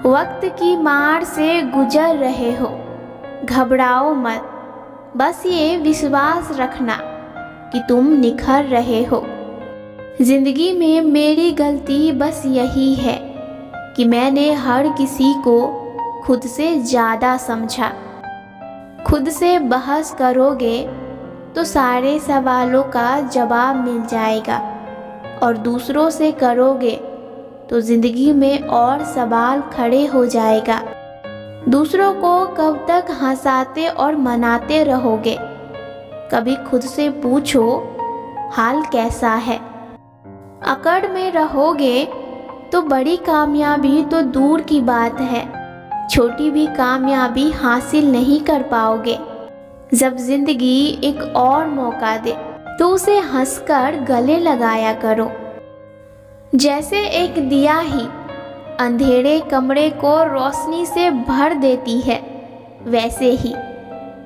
वक्त की मार से गुजर रहे हो, घबराओ मत, बस ये विश्वास रखना कि तुम निखर रहे हो। जिंदगी में मेरी गलती बस यही है कि मैंने हर किसी को खुद से ज़्यादा समझा। खुद से बहस करोगे तो सारे सवालों का जवाब मिल जाएगा, और दूसरों से करोगे तो ज़िंदगी में और सवाल खड़े हो जाएगा। दूसरों को कब तक हंसाते और मनाते रहोगे? कभी खुद से पूछो, हाल कैसा है? अकड़ में रहोगे तो बड़ी कामयाबी तो दूर की बात है, छोटी भी कामयाबी हासिल नहीं कर पाओगे। जब जिंदगी एक और मौका दे तो उसे हंसकर गले लगाया करो। जैसे एक दिया ही अंधेरे कमरे को रोशनी से भर देती है, वैसे ही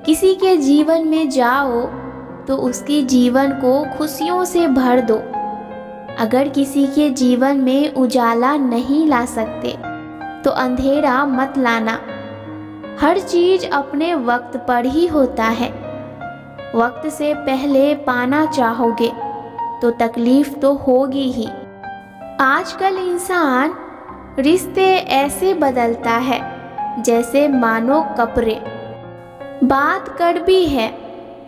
किसी के जीवन में जाओ तो उसके जीवन को खुशियों से भर दो। अगर किसी के जीवन में उजाला नहीं ला सकते तो अंधेरा मत लाना। हर चीज अपने वक्त पर ही होता है। वक्त से पहले पाना चाहोगे तो तकलीफ तो होगी ही। आजकल इंसान रिश्ते ऐसे बदलता है जैसे मानो कपड़े। बात कड़वी है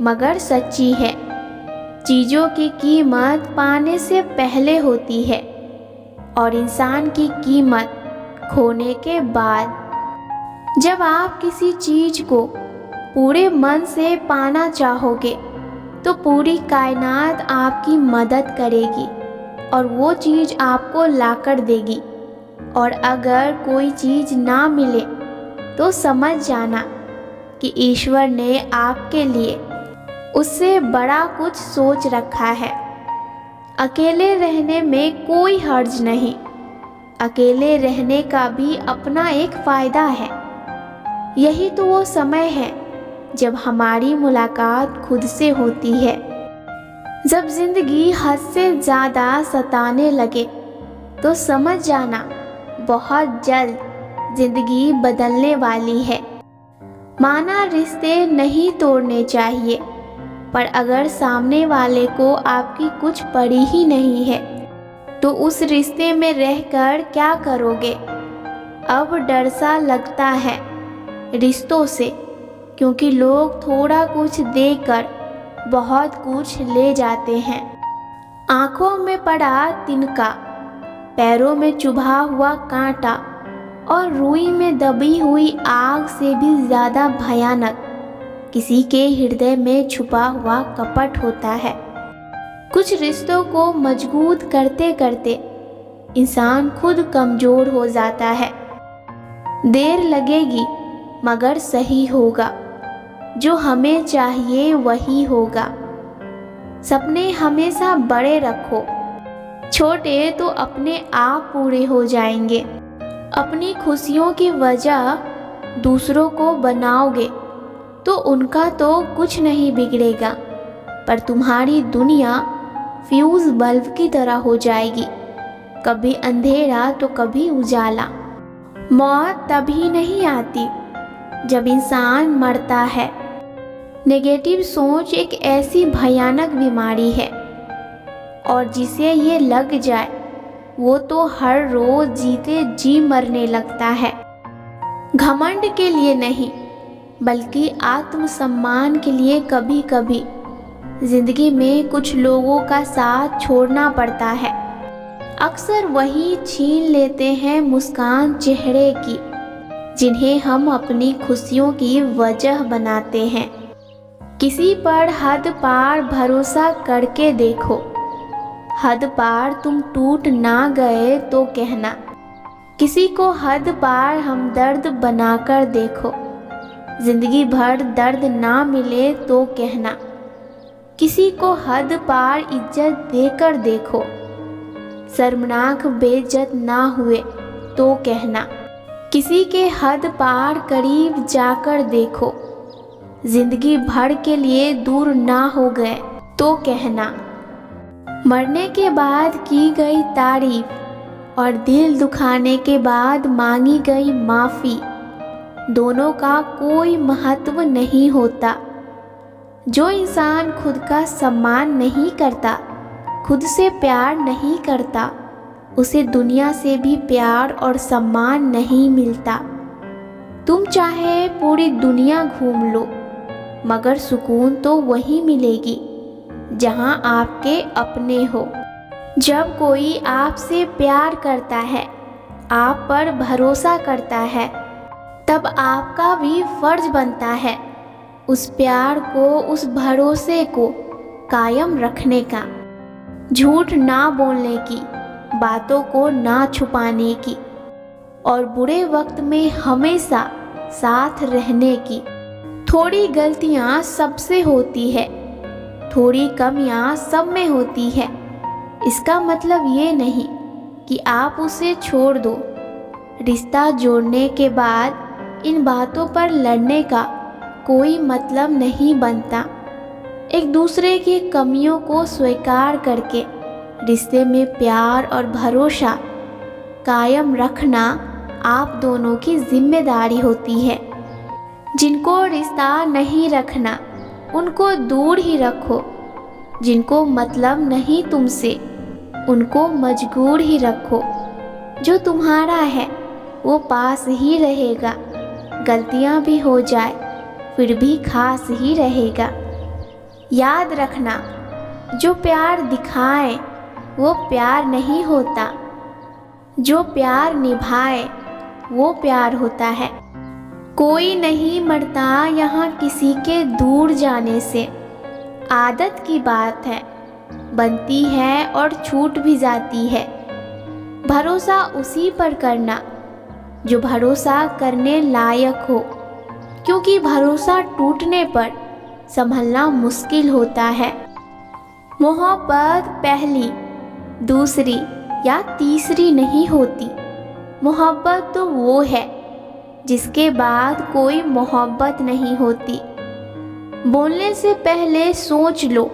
मगर सच्ची है। चीज़ों की कीमत पाने से पहले होती है और इंसान की कीमत खोने के बाद। जब आप किसी चीज़ को पूरे मन से पाना चाहोगे तो पूरी कायनात आपकी मदद करेगी और वो चीज़ आपको लाकर देगी। और अगर कोई चीज़ ना मिले तो समझ जाना कि ईश्वर ने आपके लिए उससे बड़ा कुछ सोच रखा है। अकेले रहने में कोई हर्ज नहीं। अकेले रहने का भी अपना एक फ़ायदा है। यही तो वो समय है जब हमारी मुलाकात खुद से होती है। जब ज़िंदगी हद से ज़्यादा सताने लगे तो समझ जाना बहुत जल्द ज़िंदगी बदलने वाली है। माना रिश्ते नहीं तोड़ने चाहिए, पर अगर सामने वाले को आपकी कुछ पड़ी ही नहीं है तो उस रिश्ते में रहकर क्या करोगे? अब डर सा लगता है रिश्तों से, क्योंकि लोग थोड़ा कुछ देकर बहुत कुछ ले जाते हैं। आँखों में पड़ा तिनका, पैरों में चुभा हुआ कांटा और रुई में दबी हुई आग से भी ज़्यादा भयानक किसी के हृदय में छुपा हुआ कपट होता है। कुछ रिश्तों को मजबूत करते करते इंसान खुद कमज़ोर हो जाता है। देर लगेगी मगर सही होगा। जो हमें चाहिए वही होगा। सपने हमेशा बड़े रखो, छोटे तो अपने आप पूरे हो जाएंगे। अपनी खुशियों की वजह दूसरों को बनाओगे तो उनका तो कुछ नहीं बिगड़ेगा, पर तुम्हारी दुनिया फ्यूज़ बल्ब की तरह हो जाएगी, कभी अंधेरा तो कभी उजाला। मौत तभी नहीं आती जब इंसान मरता है। नेगेटिव सोच एक ऐसी भयानक बीमारी है और जिसे ये लग जाए वो तो हर रोज जीते जी मरने लगता है। घमंड के लिए नहीं बल्कि आत्मसम्मान के लिए कभी कभी जिंदगी में कुछ लोगों का साथ छोड़ना पड़ता है। अक्सर वही छीन लेते हैं मुस्कान चेहरे की जिन्हें हम अपनी खुशियों की वजह बनाते हैं। किसी पर हद पार भरोसा करके देखो, हद पार तुम टूट ना गए तो कहना। किसी को हद पार हमदर्द बनाकर देखो, जिंदगी भर दर्द ना मिले तो कहना। किसी को हद पार इज्जत देकर देखो, शर्मनाक बेइज्जत ना हुए तो कहना। किसी के हद पार करीब जाकर देखो, जिंदगी भर के लिए दूर ना हो गए तो कहना। मरने के बाद की गई तारीफ और दिल दुखाने के बाद मांगी गई माफ़ी दोनों का कोई महत्व नहीं होता। जो इंसान खुद का सम्मान नहीं करता, खुद से प्यार नहीं करता, उसे दुनिया से भी प्यार और सम्मान नहीं मिलता। तुम चाहे पूरी दुनिया घूम लो, मगर सुकून तो वहीं मिलेगी जहां आपके अपने हो। जब कोई आपसे प्यार करता है, आप पर भरोसा करता है, तब आपका भी फर्ज बनता है उस प्यार को, उस भरोसे को कायम रखने का। झूठ ना बोलने की, बातों को ना छुपाने की और बुरे वक्त में हमेशा साथ रहने की। थोड़ी गलतियां सबसे होती है, थोड़ी कमियां सब में होती है। इसका मतलब ये नहीं कि आप उसे छोड़ दो। रिश्ता जोड़ने के बाद इन बातों पर लड़ने का कोई मतलब नहीं बनता। एक दूसरे की कमियों को स्वीकार करके रिश्ते में प्यार और भरोसा कायम रखना आप दोनों की जिम्मेदारी होती है। जिनको रिश्ता नहीं रखना, उनको दूर ही रखो। जिनको मतलब नहीं तुमसे, उनको मजबूर ही रखो। जो तुम्हारा है वो पास ही रहेगा, गलतियां भी हो जाए फिर भी खास ही रहेगा। याद रखना, जो प्यार दिखाए वो प्यार नहीं होता, जो प्यार निभाए वो प्यार होता है। कोई नहीं मरता यहाँ किसी के दूर जाने से, आदत की बात है, बनती है और छूट भी जाती है। भरोसा उसी पर करना जो भरोसा करने लायक हो, क्योंकि भरोसा टूटने पर संभलना मुश्किल होता है। मोहब्बत पहली, दूसरी या तीसरी नहीं होती। मोहब्बत तो वो है जिसके बाद कोई मोहब्बत नहीं होती। बोलने से पहले सोच लो,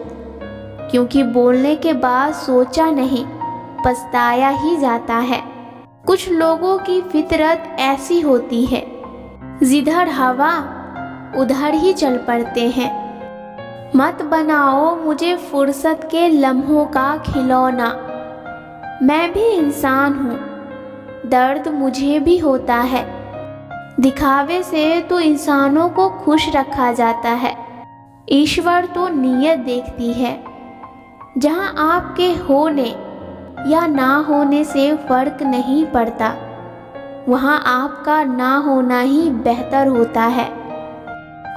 क्योंकि बोलने के बाद सोचा नहीं पछताया ही जाता है। कुछ लोगों की फितरत ऐसी होती है, जिधर हवा उधर ही चल पड़ते हैं। मत बनाओ मुझे फुर्सत के लम्हों का खिलौना। मैं भी इंसान हूँ, दर्द मुझे भी होता है। दिखावे से तो इंसानों को खुश रखा जाता है, ईश्वर तो नीयत देखती है। जहाँ आपके होने या ना होने से फर्क नहीं पड़ता, वहाँ आपका ना होना ही बेहतर होता है।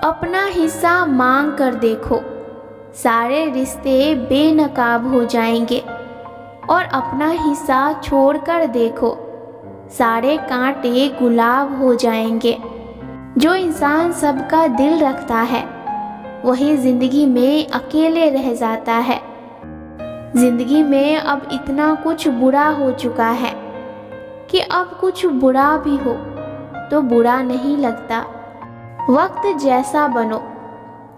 अपना हिस्सा मांग कर देखो, सारे रिश्ते बेनकाब हो जाएंगे। और अपना हिस्सा छोड़कर देखो, सारे कांटे गुलाब हो जाएंगे। जो इंसान सबका दिल रखता है, वही जिंदगी में अकेले रह जाता है। जिंदगी में अब इतना कुछ बुरा हो चुका है कि अब कुछ बुरा भी हो तो बुरा नहीं लगता। वक्त जैसा बनो,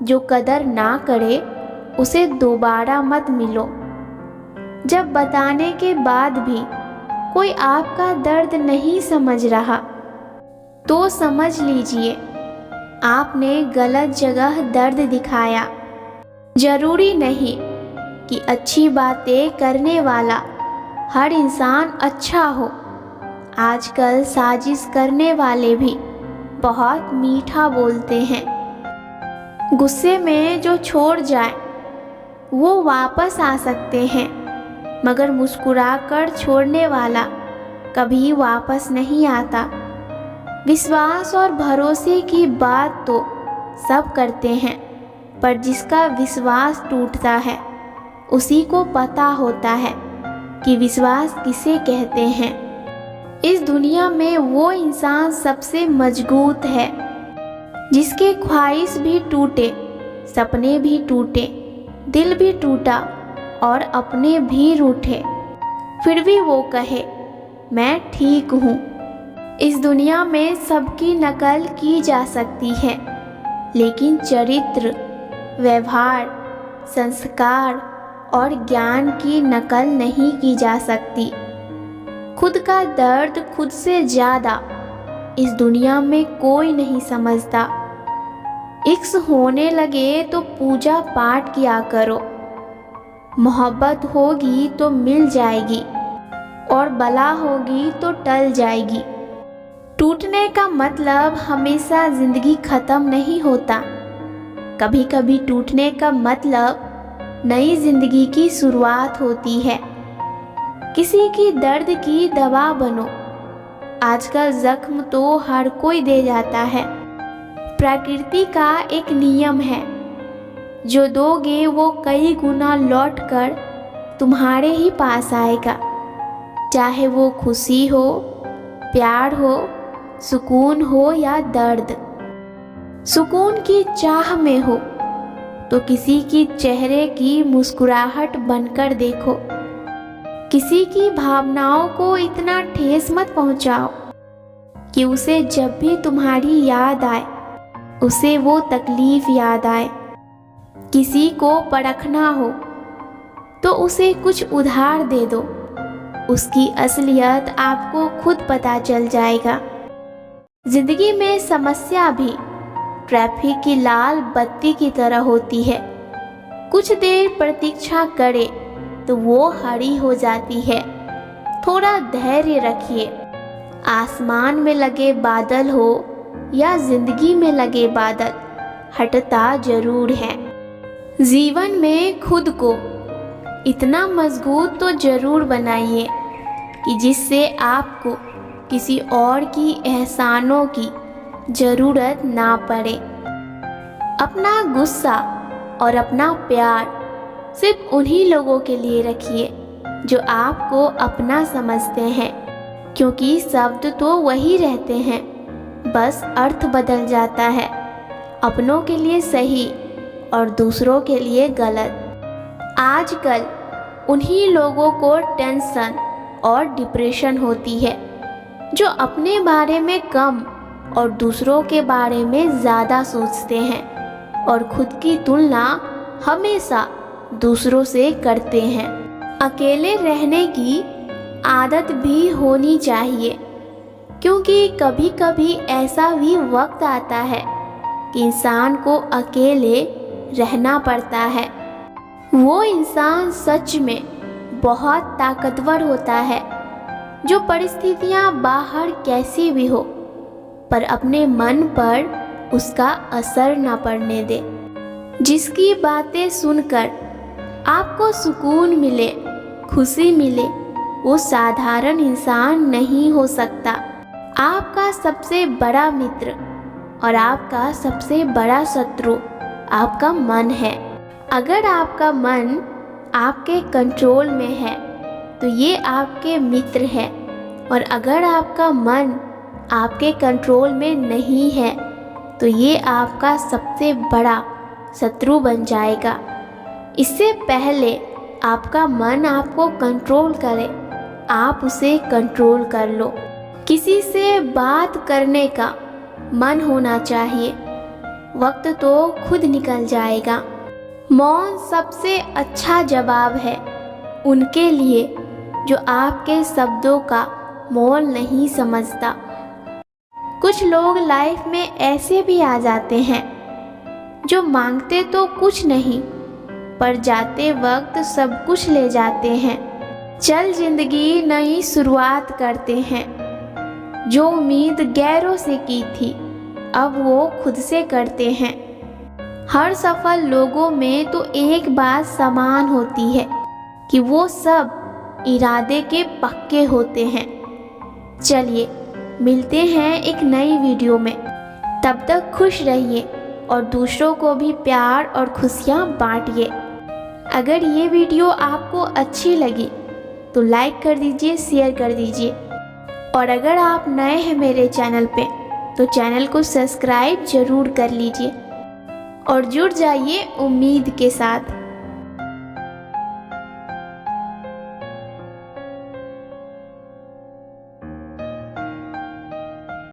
जो कदर ना करे उसे दोबारा मत मिलो। जब बताने के बाद भी कोई आपका दर्द नहीं समझ रहा, तो समझ लीजिए आपने गलत जगह दर्द दिखाया। जरूरी नहीं कि अच्छी बातें करने वाला हर इंसान अच्छा हो। आजकल साजिश करने वाले भी बहुत मीठा बोलते हैं। गुस्से में जो छोड़ जाए वो वापस आ सकते हैं, मगर मुस्कुराकर छोड़ने वाला कभी वापस नहीं आता। विश्वास और भरोसे की बात तो सब करते हैं, पर जिसका विश्वास टूटता है उसी को पता होता है कि विश्वास किसे कहते हैं। इस दुनिया में वो इंसान सबसे मजबूत है जिसके ख्वाहिश भी टूटे, सपने भी टूटे, दिल भी टूटा और अपने भी रूठे, फिर भी वो कहे मैं ठीक हूँ। इस दुनिया में सबकी नकल की जा सकती है, लेकिन चरित्र, व्यवहार, संस्कार और ज्ञान की नकल नहीं की जा सकती। खुद का दर्द खुद से ज़्यादा इस दुनिया में कोई नहीं समझता। इश्क होने लगे तो पूजा पाठ किया करो, मोहब्बत होगी तो मिल जाएगी और बला होगी तो टल जाएगी। टूटने का मतलब हमेशा ज़िंदगी ख़त्म नहीं होता। कभी कभी टूटने का मतलब नई ज़िंदगी की शुरुआत होती है। किसी की दर्द की दवा बनो। आजकल जख्म तो हर कोई दे जाता है। प्रकृति का एक नियम है, जो दोगे वो कई गुना लौट कर तुम्हारे ही पास आएगा। चाहे वो खुशी हो, प्यार हो, सुकून हो या दर्द। सुकून की चाह में हो तो किसी की चेहरे की मुस्कुराहट बनकर देखो। किसी की भावनाओं को इतना ठेस मत पहुंचाओ कि उसे जब भी तुम्हारी याद आए उसे वो तकलीफ याद आए। किसी को परखना हो तो उसे कुछ उधार दे दो, उसकी असलियत आपको खुद पता चल जाएगा। जिंदगी में समस्या भी ट्रैफिक की लाल बत्ती की तरह होती है। कुछ देर प्रतीक्षा करे तो वो हरी हो जाती है। थोड़ा धैर्य रखिए। आसमान में लगे बादल हो या जिंदगी में लगे बादल, हटता जरूर है। जीवन में खुद को इतना मजबूत तो जरूर बनाइए कि जिससे आपको किसी और की एहसानों की ज़रूरत ना पड़े। अपना गुस्सा और अपना प्यार सिर्फ उन्हीं लोगों के लिए रखिए जो आपको अपना समझते हैं, क्योंकि शब्द तो वही रहते हैं, बस अर्थ बदल जाता है। अपनों के लिए सही और दूसरों के लिए गलत। आजकल उन्हीं लोगों को टेंशन और डिप्रेशन होती है जो अपने बारे में कम और दूसरों के बारे में ज़्यादा सोचते हैं और खुद की तुलना हमेशा दूसरों से करते हैं। अकेले रहने की आदत भी होनी चाहिए, क्योंकि कभी कभी ऐसा भी वक्त आता है कि इंसान को अकेले रहना पड़ता है। वो इंसान सच में बहुत ताकतवर होता है जो परिस्थितियाँ बाहर कैसी भी हो पर अपने मन पर उसका असर न पड़ने दे। जिसकी बातें सुनकर आपको सुकून मिले, खुशी मिले, वो साधारण इंसान नहीं हो सकता। आपका सबसे बड़ा मित्र और आपका सबसे बड़ा शत्रु आपका मन है। अगर आपका मन आपके कंट्रोल में है तो ये आपके मित्र है, और अगर आपका मन आपके कंट्रोल में नहीं है तो ये आपका सबसे बड़ा शत्रु बन जाएगा। इससे पहले आपका मन आपको कंट्रोल करे, आप उसे कंट्रोल कर लो। किसी से बात करने का मन होना चाहिए, वक्त तो खुद निकल जाएगा। मौन सबसे अच्छा जवाब है उनके लिए जो आपके शब्दों का मोल नहीं समझता। कुछ लोग लाइफ में ऐसे भी आ जाते हैं जो मांगते तो कुछ नहीं पर जाते वक्त सब कुछ ले जाते हैं। चल जिंदगी नई शुरुआत करते हैं। जो उम्मीद गैरों से की थी अब वो खुद से करते हैं। हर सफल लोगों में तो एक बात समान होती है कि वो सब इरादे के पक्के होते हैं। चलिए मिलते हैं एक नई वीडियो में। तब तक खुश रहिए और दूसरों को भी प्यार और खुशियाँ बांटिए। अगर ये वीडियो आपको अच्छी लगी तो लाइक कर दीजिए, शेयर कर दीजिए, और अगर आप नए हैं मेरे चैनल पे तो चैनल को सब्सक्राइब ज़रूर कर लीजिए और जुड़ जाइए उम्मीद के साथ।